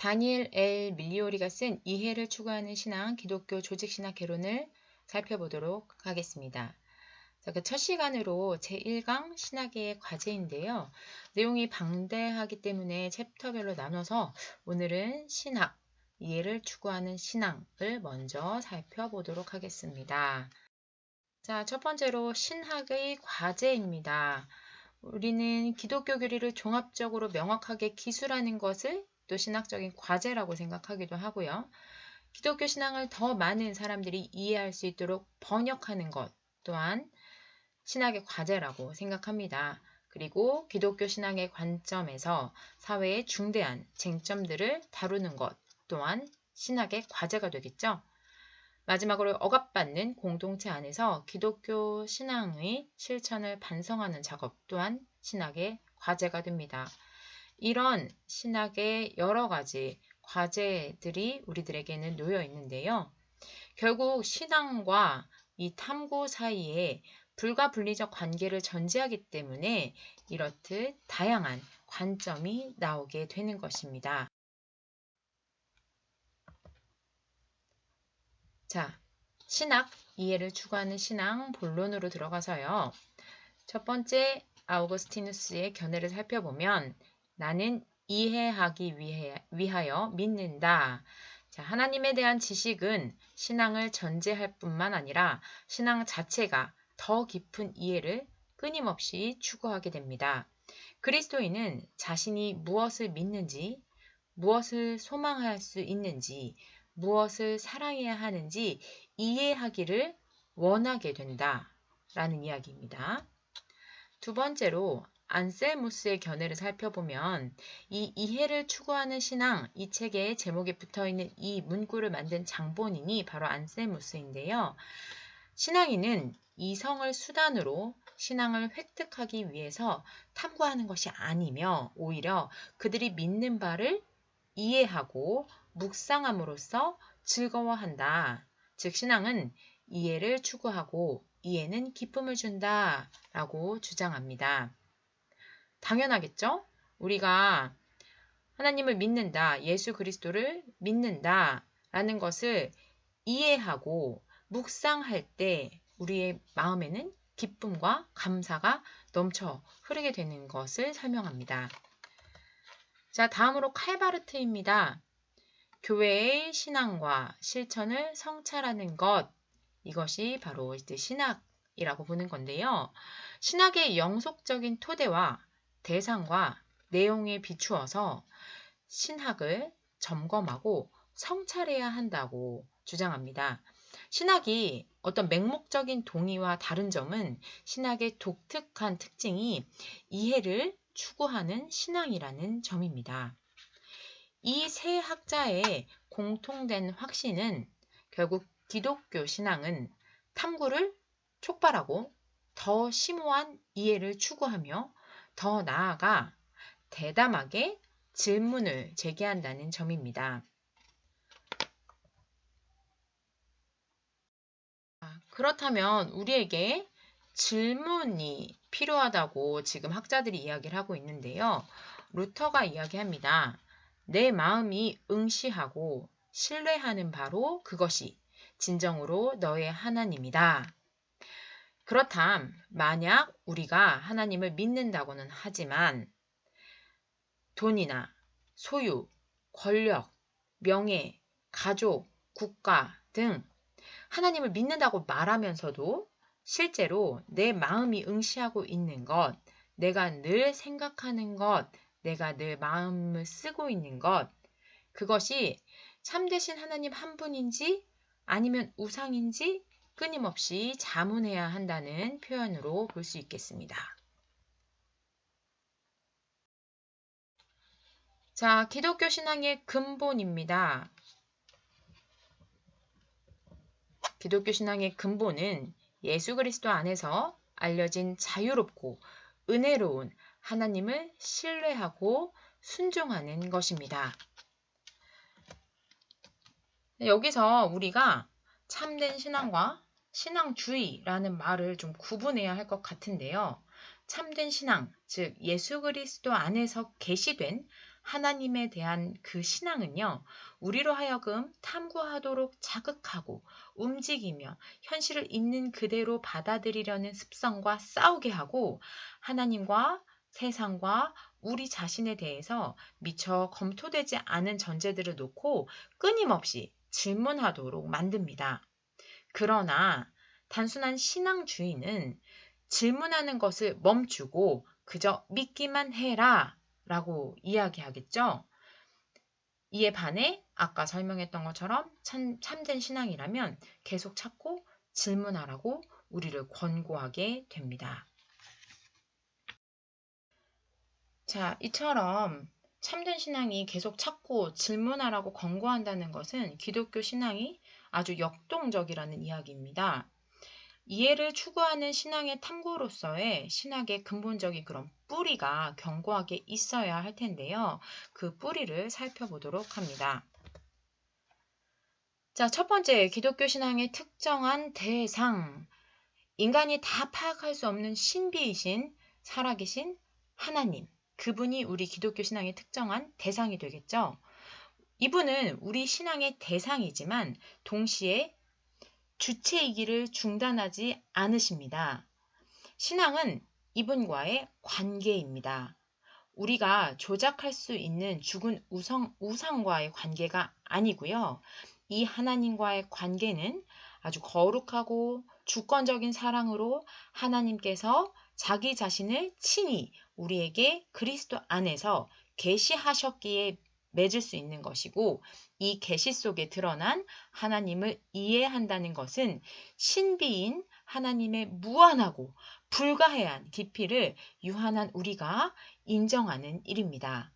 다니엘 L. 밀리오리가 쓴 이해를 추구하는 신앙, 기독교 조직신학 개론을 살펴보도록 하겠습니다. 그 첫 시간으로 제1강 신학의 과제인데요. 내용이 방대하기 때문에 챕터별로 나눠서 오늘은 신학, 이해를 추구하는 신앙을 먼저 살펴보도록 하겠습니다. 자, 첫 번째로 신학의 과제입니다. 우리는 기독교 교리를 종합적으로 명확하게 기술하는 것을 또 신학적인 과제라고 생각하기도 하고요. 기독교 신앙을 더 많은 사람들이 이해할 수 있도록 번역하는 것 또한 신학의 과제라고 생각합니다. 그리고 기독교 신앙의 관점에서 사회의 중대한 쟁점들을 다루는 것 또한 신학의 과제가 되겠죠. 마지막으로 억압받는 공동체 안에서 기독교 신앙의 실천을 반성하는 작업 또한 신학의 과제가 됩니다. 이런 신학의 여러 가지 과제들이 우리들에게는 놓여 있는데요. 결국 신앙과 이 탐구 사이에 불가분리적 관계를 전제하기 때문에 이렇듯 다양한 관점이 나오게 되는 것입니다. 자, 신학, 이해를 추구하는 신앙 본론으로 들어가서요. 첫 번째 아우구스티누스의 견해를 살펴보면 나는 이해하기 위하여 믿는다. 자, 하나님에 대한 지식은 신앙을 전제할 뿐만 아니라 신앙 자체가 더 깊은 이해를 끊임없이 추구하게 됩니다. 그리스도인은 자신이 무엇을 믿는지, 무엇을 소망할 수 있는지, 무엇을 사랑해야 하는지 이해하기를 원하게 된다라는 이야기입니다. 두 번째로 안셀무스의 견해를 살펴보면 이 이해를 추구하는 신앙, 이 책의 제목에 붙어있는 이 문구를 만든 장본인이 바로 안셀무스인데요. 신앙인은 이성을 수단으로 신앙을 획득하기 위해서 탐구하는 것이 아니며 오히려 그들이 믿는 바를 이해하고 묵상함으로써 즐거워한다. 즉 신앙은 이해를 추구하고 이해는 기쁨을 준다 라고 주장합니다. 당연하겠죠? 우리가 하나님을 믿는다, 예수 그리스도를 믿는다 라는 것을 이해하고 묵상할 때 우리의 마음에는 기쁨과 감사가 넘쳐 흐르게 되는 것을 설명합니다. 자, 다음으로 칼바르트입니다. 교회의 신앙과 실천을 성찰하는 것, 이것이 바로 신학이라고 보는 건데요. 신학의 영속적인 토대와 대상과 내용에 비추어서 신학을 점검하고 성찰해야 한다고 주장합니다. 신학이 어떤 맹목적인 동의와 다른 점은 신학의 독특한 특징이 이해를 추구하는 신앙이라는 점입니다. 이 세 학자의 공통된 확신은 결국 기독교 신앙은 탐구를 촉발하고 더 심오한 이해를 추구하며 더 나아가 대담하게 질문을 제기한다는 점입니다. 그렇다면 우리에게 질문이 필요하다고 지금 학자들이 이야기를 하고 있는데요. 루터가 이야기합니다. 내 마음이 응시하고 신뢰하는 바로 그것이 진정으로 너의 하나님이다. 그렇담 만약 우리가 하나님을 믿는다고는 하지만 돈이나 소유, 권력, 명예, 가족, 국가 등 하나님을 믿는다고 말하면서도 실제로 내 마음이 응시하고 있는 것, 내가 늘 생각하는 것, 내가 늘 마음을 쓰고 있는 것, 그것이 참되신 하나님 한 분인지 아니면 우상인지 끊임없이 자문해야 한다는 표현으로 볼 수 있겠습니다. 자, 기독교 신앙의 근본입니다. 기독교 신앙의 근본은 예수 그리스도 안에서 알려진 자유롭고 은혜로운 하나님을 신뢰하고 순종하는 것입니다. 여기서 우리가 참된 신앙과 신앙주의라는 말을 좀 구분해야 할 것 같은데요. 참된 신앙, 즉 예수 그리스도 안에서 계시된 하나님에 대한 그 신앙은요, 우리로 하여금 탐구하도록 자극하고 움직이며 현실을 있는 그대로 받아들이려는 습성과 싸우게 하고 하나님과 세상과 우리 자신에 대해서 미처 검토되지 않은 전제들을 놓고 끊임없이 질문하도록 만듭니다. 그러나 단순한 신앙주의는 질문하는 것을 멈추고 그저 믿기만 해라 라고 이야기하겠죠. 이에 반해 아까 설명했던 것처럼 참된 신앙이라면 계속 찾고 질문하라고 우리를 권고하게 됩니다. 자, 이처럼 참된 신앙이 계속 찾고 질문하라고 권고한다는 것은 기독교 신앙이 아주 역동적이라는 이야기입니다. 이해를 추구하는 신앙의 탐구로서의 신학의 근본적인 그런 뿌리가 견고하게 있어야 할 텐데요. 그 뿌리를 살펴보도록 합니다. 자, 첫 번째, 기독교 신앙의 특정한 대상. 인간이 다 파악할 수 없는 신비이신 살아계신 하나님. 그분이 우리 기독교 신앙의 특정한 대상이 되겠죠. 이분은 우리 신앙의 대상이지만 동시에 주체이기를 중단하지 않으십니다. 신앙은 이분과의 관계입니다. 우리가 조작할 수 있는 죽은 우상과의 관계가 아니고요. 이 하나님과의 관계는 아주 거룩하고 주권적인 사랑으로 하나님께서 자기 자신을 친히 우리에게 그리스도 안에서 계시하셨기에 맺을 수 있는 것이고 이 계시 속에 드러난 하나님을 이해한다는 것은 신비인 하나님의 무한하고 불가해한 깊이를 유한한 우리가 인정하는 일입니다.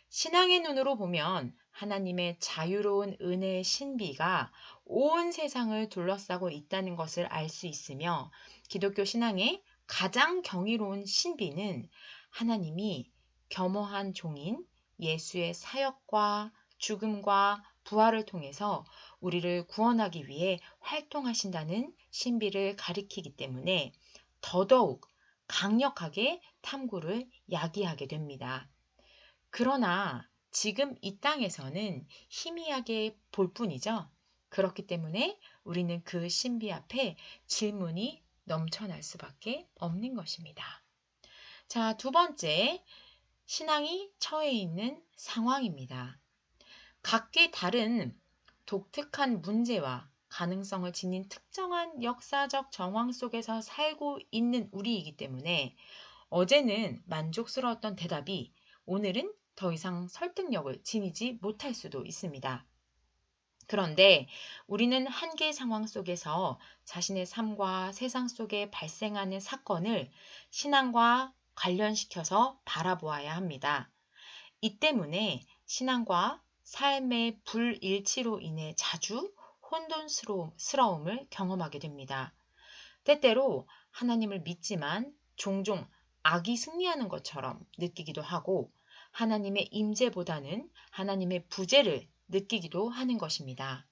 신앙의 눈으로 보면 하나님의 자유로운 은혜의 신비가 온 세상을 둘러싸고 있다는 것을 알 수 있으며 기독교 신앙의 가장 경이로운 신비는 하나님이 겸허한 종인 예수의 사역과 죽음과 부활을 통해서 우리를 구원하기 위해 활동하신다는 신비를 가리키기 때문에 더더욱 강력하게 탐구를 야기하게 됩니다. 그러나 지금 이 땅에서는 희미하게 볼 뿐이죠. 그렇기 때문에 우리는 그 신비 앞에 질문이 넘쳐날 수밖에 없는 것입니다. 자, 두 번째, 신앙이 처해 있는 상황입니다. 각기 다른 독특한 문제와 가능성을 지닌 특정한 역사적 정황 속에서 살고 있는 우리이기 때문에 어제는 만족스러웠던 대답이 오늘은 더 이상 설득력을 지니지 못할 수도 있습니다. 그런데 우리는 한계 상황 속에서 자신의 삶과 세상 속에 발생하는 사건을 신앙과 관련시켜서 바라보아야 합니다. 이 때문에 신앙과 삶의 불일치로 인해 자주 혼돈스러움을 경험하게 됩니다. 때때로 하나님을 믿지만 종종 악이 승리하는 것처럼 느끼기도 하고 하나님의 임재보다는 하나님의 부재를 느끼기도 하는 것입니다.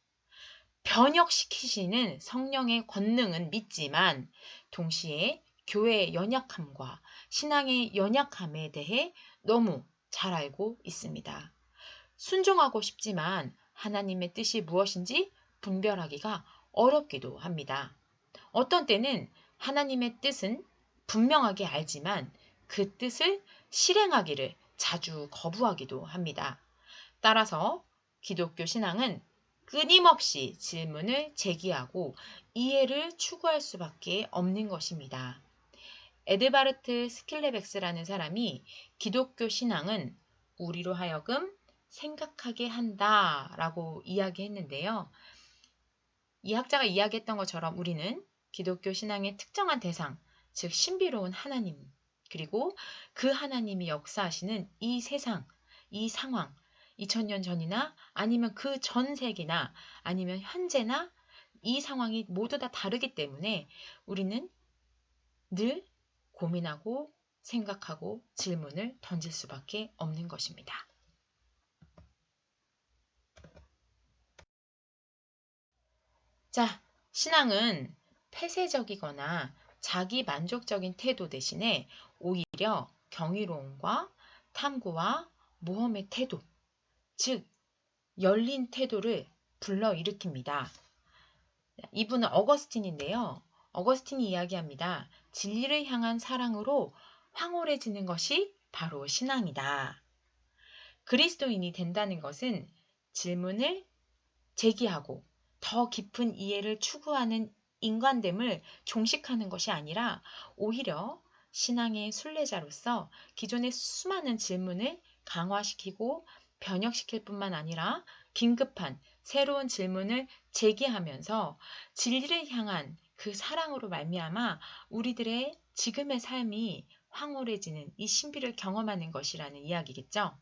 변혁시키시는 성령의 권능은 믿지만 동시에 교회의 연약함과 신앙의 연약함에 대해 너무 잘 알고 있습니다. 순종하고 싶지만 하나님의 뜻이 무엇인지 분별하기가 어렵기도 합니다. 어떤 때는 하나님의 뜻은 분명하게 알지만 그 뜻을 실행하기를 자주 거부하기도 합니다. 따라서 기독교 신앙은 끊임없이 질문을 제기하고 이해를 추구할 수밖에 없는 것입니다. 에드바르트 스킬레백스라는 사람이 기독교 신앙은 우리로 하여금 생각하게 한다라고 이야기했는데요. 이 학자가 이야기했던 것처럼 우리는 기독교 신앙의 특정한 대상, 즉 신비로운 하나님, 그리고 그 하나님이 역사하시는 이 세상, 이 상황, 2000년 전이나 아니면 그 전 세기나 아니면 현재나 이 상황이 모두 다 다르기 때문에 우리는 늘 고민하고 생각하고 질문을 던질 수밖에 없는 것입니다. 자, 신앙은 폐쇄적이거나 자기 만족적인 태도 대신에 오히려 경이로움과 탐구와 모험의 태도, 즉 열린 태도를 불러일으킵니다. 이분은 어거스틴인데요. 어거스틴이 이야기합니다. 진리를 향한 사랑으로 황홀해지는 것이 바로 신앙이다. 그리스도인이 된다는 것은 질문을 제기하고 더 깊은 이해를 추구하는 인간됨을 종식하는 것이 아니라 오히려 신앙의 순례자로서 기존의 수많은 질문을 강화시키고 변혁시킬 뿐만 아니라 긴급한 새로운 질문을 제기하면서 진리를 향한 그 사랑으로 말미암아 우리들의 지금의 삶이 황홀해지는 이 신비를 경험하는 것이라는 이야기겠죠.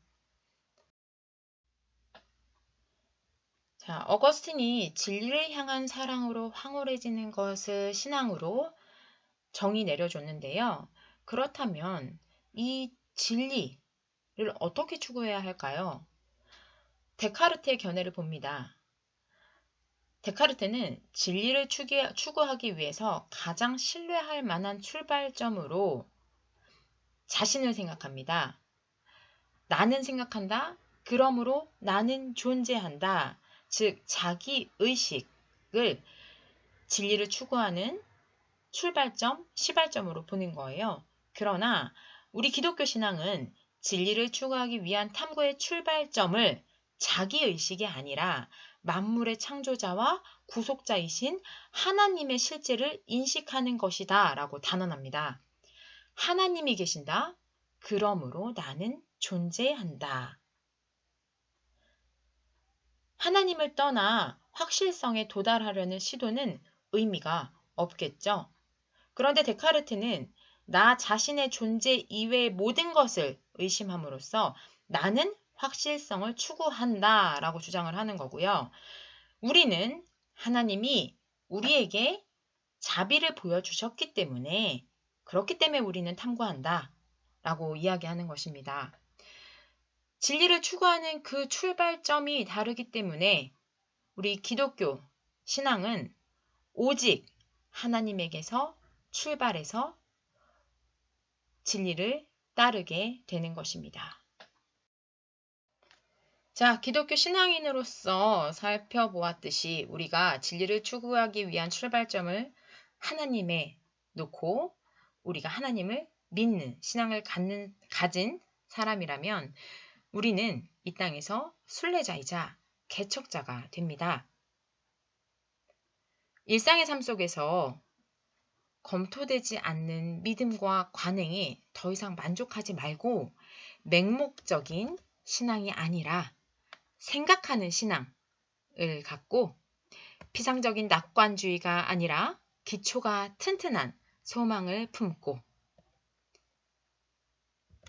자, 어거스틴이 진리를 향한 사랑으로 황홀해지는 것을 신앙으로 정의 내려줬는데요. 그렇다면 이 진리를 어떻게 추구해야 할까요? 데카르트의 견해를 봅니다. 데카르트는 진리를 추구하기 위해서 가장 신뢰할 만한 출발점으로 자신을 생각합니다. 나는 생각한다. 그러므로 나는 존재한다. 즉, 자기 의식을 진리를 추구하는 출발점, 시발점으로 보는 거예요. 그러나 우리 기독교 신앙은 진리를 추구하기 위한 탐구의 출발점을 자기의식이 아니라 만물의 창조자와 구속자이신 하나님의 실제를 인식하는 것이다 라고 단언합니다. 하나님이 계신다. 그러므로 나는 존재한다. 하나님을 떠나 확실성에 도달하려는 시도는 의미가 없겠죠. 그런데 데카르트는 나 자신의 존재 이외의 모든 것을 의심함으로써 나는 확실성을 추구한다 라고 주장을 하는 거고요. 우리는 하나님이 우리에게 자비를 보여주셨기 때문에 그렇기 때문에 우리는 탐구한다 라고 이야기하는 것입니다. 진리를 추구하는 그 출발점이 다르기 때문에 우리 기독교 신앙은 오직 하나님에게서 출발해서 진리를 따르게 되는 것입니다. 자, 기독교 신앙인으로서 살펴보았듯이 우리가 진리를 추구하기 위한 출발점을 하나님에 놓고 우리가 하나님을 믿는 신앙을 가진 사람이라면 우리는 이 땅에서 순례자이자 개척자가 됩니다. 일상의 삶 속에서 검토되지 않는 믿음과 관행에 더 이상 만족하지 말고 맹목적인 신앙이 아니라 생각하는 신앙을 갖고 피상적인 낙관주의가 아니라 기초가 튼튼한 소망을 품고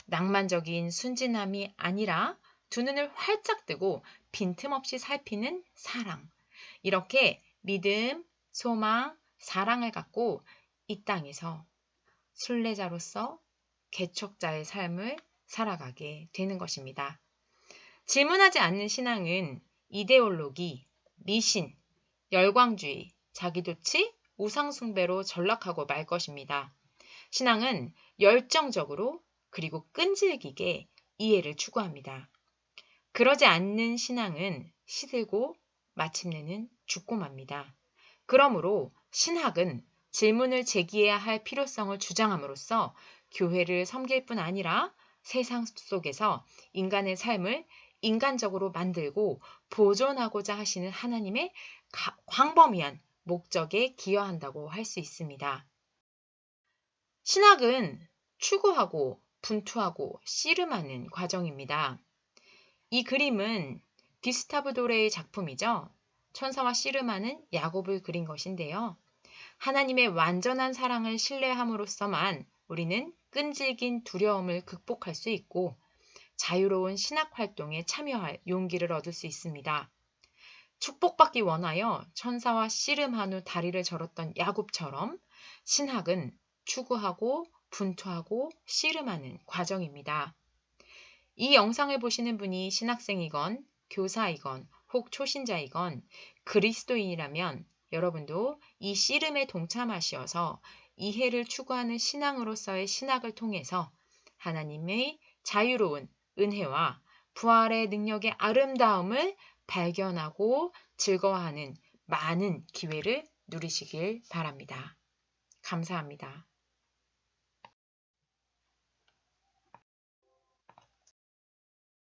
낭만적인 순진함이 아니라 두 눈을 활짝 뜨고 빈틈없이 살피는 사랑. 이렇게 믿음, 소망, 사랑을 갖고 이 땅에서 순례자로서 개척자의 삶을 살아가게 되는 것입니다. 질문하지 않는 신앙은 이데올로기, 미신, 열광주의, 자기도취, 우상숭배로 전락하고 말 것입니다. 신앙은 열정적으로 그리고 끈질기게 이해를 추구합니다. 그러지 않는 신앙은 시들고 마침내는 죽고 맙니다. 그러므로 신학은 질문을 제기해야 할 필요성을 주장함으로써 교회를 섬길 뿐 아니라 세상 속에서 인간의 삶을 인간적으로 만들고 보존하고자 하시는 하나님의 광범위한 목적에 기여한다고 할 수 있습니다. 신학은 추구하고 분투하고 씨름하는 과정입니다. 이 그림은 기스타브 도레의 작품이죠. 천사와 씨름하는 야곱을 그린 것인데요. 하나님의 완전한 사랑을 신뢰함으로써만 우리는 끈질긴 두려움을 극복할 수 있고 자유로운 신학 활동에 참여할 용기를 얻을 수 있습니다. 축복받기 원하여 천사와 씨름한 후 다리를 절었던 야곱처럼 신학은 추구하고 분투하고 씨름하는 과정입니다. 이 영상을 보시는 분이 신학생이건 교사이건 혹 초신자이건 그리스도인이라면 여러분도 이 씨름에 동참하시어서 이해를 추구하는 신앙으로서의 신학을 통해서 하나님의 자유로운 은혜와 부활의 능력의 아름다움을 발견하고 즐거워하는 많은 기회를 누리시길 바랍니다. 감사합니다.